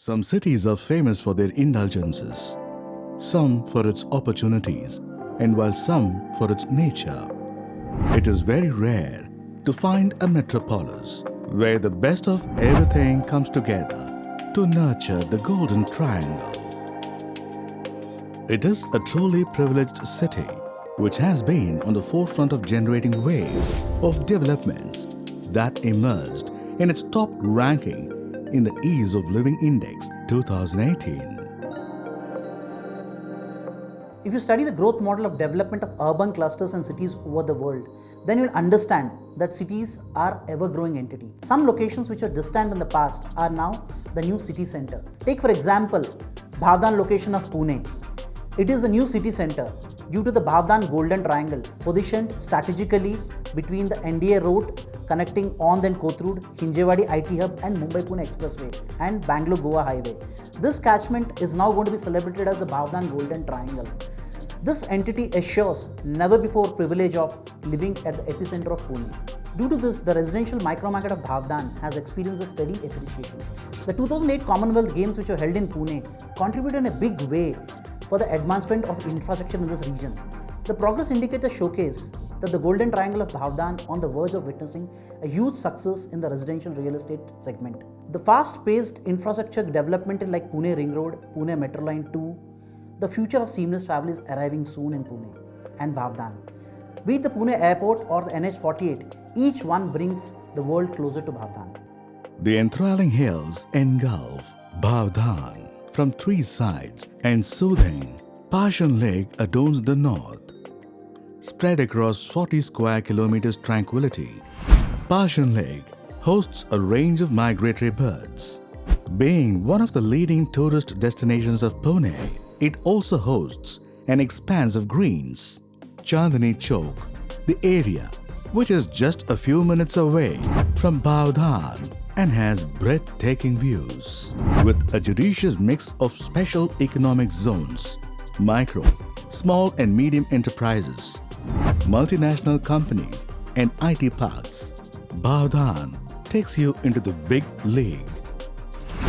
Some cities are famous for their indulgences, some for its opportunities, and while some for its nature. It is very rare to find a metropolis where the best of everything comes together to nurture the Golden Triangle. It is a truly privileged city which has been on the forefront of generating waves of developments that emerged in its top ranking in the Ease of Living Index 2018. If you study the growth model of development of urban clusters and cities over the world, then you'll understand that cities are ever-growing entity. Some locations which were distant in the past are now the new city center. Take for example, Bhavdan location of Pune. It is the new city center due to the Bhavdan Golden Triangle positioned strategically between the NDA road connecting Ond and Kothurud, Hinjewadi IT Hub and Mumbai-Pune Expressway and Bangalore-Goa Highway. This catchment is now going to be celebrated as the Bhavdan Golden Triangle. This entity assures never before privilege of living at the epicenter of Pune. Due to this, the residential micro-market of Bhavdan has experienced a steady appreciation. The 2008 Commonwealth Games which were held in Pune contributed in a big way for the advancement of infrastructure in this region. The progress indicators showcase that the Golden Triangle of Bhavdan on the verge of witnessing a huge success in the residential real estate segment. The fast-paced infrastructure development in like Pune Ring Road, Pune Metro Line 2, the future of seamless travel is arriving soon in Pune and Bhavdan. Be it the Pune Airport or the NH48, each one brings the world closer to Bhavdan. The enthralling hills engulf Bhavdan from three sides and soothing Passion Lake adorns the north. Spread across 40 square kilometers tranquility, Passion Lake hosts a range of migratory birds. Being one of the leading tourist destinations of Pune, it also hosts an expanse of greens. Chandni Chowk, the area which is just a few minutes away from Bhavdan and has breathtaking views. With a judicious mix of special economic zones, micro, small and medium enterprises, multinational companies and IT parks, Bhavdan takes you into the big league.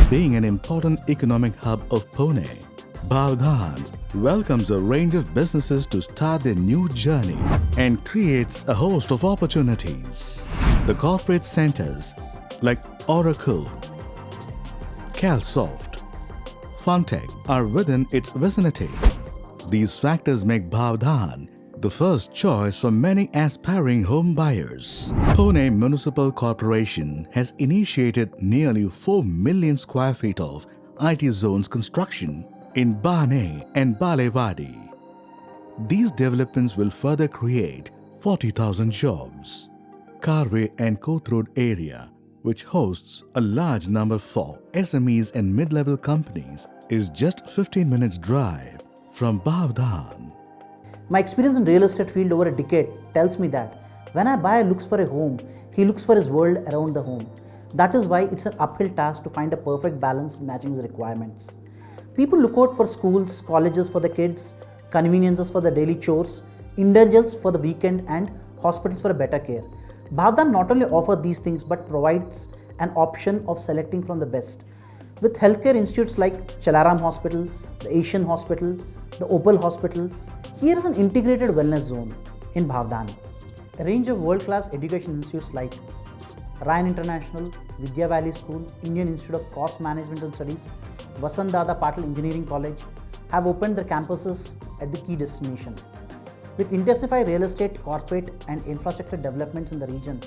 Being an important economic hub of Pune, Bhavdan welcomes a range of businesses to start their new journey and creates a host of opportunities. The corporate centers like Oracle, Calsoft, Funtech are within its vicinity. These factors make Bhavdan the first choice for many aspiring home buyers. Pune Municipal Corporation has initiated nearly 4 million square feet of IT zones construction in Bhane and Balewadi. These developments will further create 40,000 jobs. Karve and Kothurud area, which hosts a large number for SMEs and mid-level companies, is just 15 minutes drive from Bhavdan. My experience in real estate field over a decade tells me that when a buyer looks for a home, he looks for his world around the home. That is why it's an uphill task to find a perfect balance matching his requirements. People look out for schools, colleges for the kids, conveniences for the daily chores, indulgence for the weekend and hospitals for a better care. Bhavdan not only offers these things but provides an option of selecting from the best. With healthcare institutes like Chalaram Hospital, the Asian Hospital, the Opal Hospital, here is an integrated wellness zone in Bhavdan. A range of world-class education institutes like Ryan International, Vidya Valley School, Indian Institute of Cost Management and Studies, Vasant Dada Patil Engineering College have opened their campuses at the key destination. With intensified real estate, corporate and infrastructure developments in the region,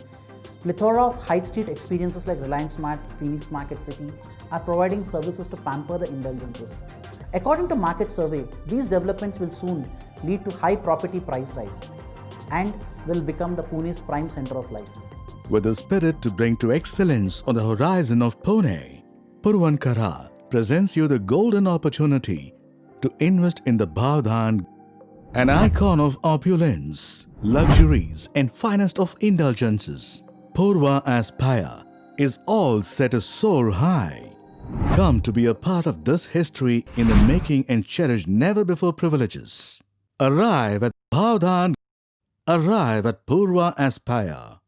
plethora of high street experiences like Reliance Mart, Phoenix Market City are providing services to pamper the indulgences. According to market survey, these developments will soon lead to high property price rise and will become the Pune's prime center of life. With the spirit to bring to excellence on the horizon of Pune, Puravankara presents you the golden opportunity to invest in the Bhavdan, an icon of opulence, luxuries and finest of indulgences. Purva Aspire is all set to soar high. Come to be a part of this history in the making and cherish never-before privileges. Arrive at Bhavdan. Arrive at Purva Aspire.